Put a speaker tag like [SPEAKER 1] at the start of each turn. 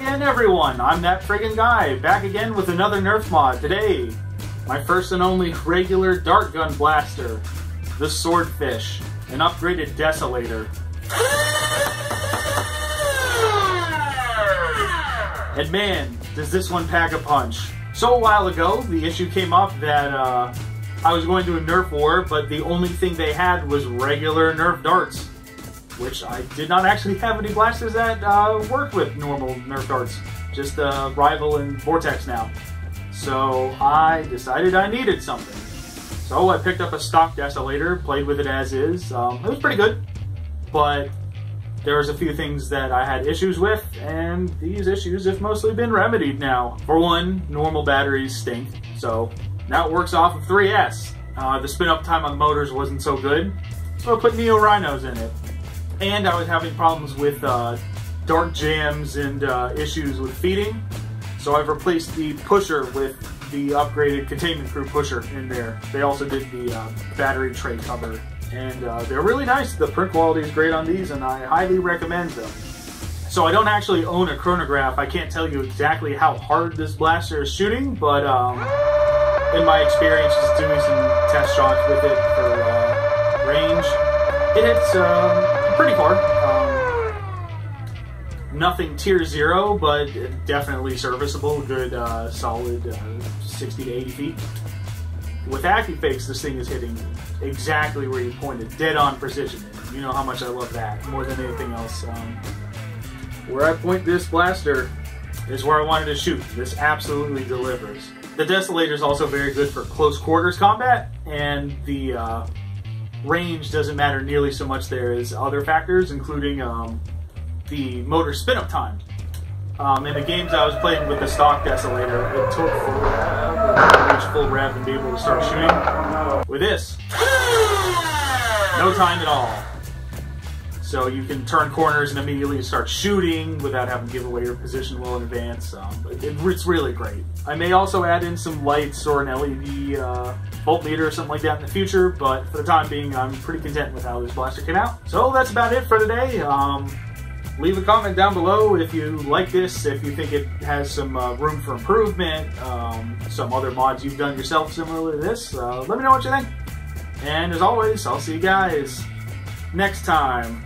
[SPEAKER 1] again, everyone. I'm that Frigin guy, back again with another Nerf mod. Today, my first and only regular dart gun blaster, the Sordfish, an upgraded Desolator. And man, does this one pack a punch. So a while ago, the issue came up that I was going to a Nerf war, but the only thing they had was regular Nerf darts, which I did not actually have any blasters that worked with normal Nerf darts, just Rival and Vortex now. So I decided I needed something. So I picked up a stock Desolator, played with it as is. It was pretty good, but there was a few things that I had issues with, and these issues have mostly been remedied now. For one, normal batteries stink, so now it works off of 3S. The spin-up time on the motors wasn't so good, so I put Neo Rhinos in it. And I was having problems with dart jams and issues with feeding, so I've replaced the pusher with the upgraded Containment Crew pusher in there. They also did the battery tray cover, and they're really nice. The print quality is great on these, and I highly recommend them. So I don't actually own a chronograph. I can't tell you exactly how hard this blaster is shooting, but in my experience, just doing some test shots with it for range, it hits pretty far. Nothing tier 0, but definitely serviceable. Good, solid 60 to 80 feet. With AccuFakes, this thing is hitting exactly where you pointed, dead on precision. You know how much I love that more than anything else. Where I point this blaster is where I wanted to shoot. This absolutely delivers. The Desolator is also very good for close quarters combat, and the range doesn't matter nearly so much there as other factors, including the motor spin-up time. In the games I was playing with the stock Desolator, it took forever to reach full rev and be able to start shooting. With this, no time at all. So you can turn corners and immediately start shooting without having to give away your position well in advance. It's really great. I may also add in some lights or an LED voltmeter or something like that in the future, but for the time being, I'm pretty content with how this blaster came out. So that's about it for today. Leave a comment down below if you like this, if you think it has some room for improvement, some other mods you've done yourself similar to this. Let me know what you think. And as always, I'll see you guys next time.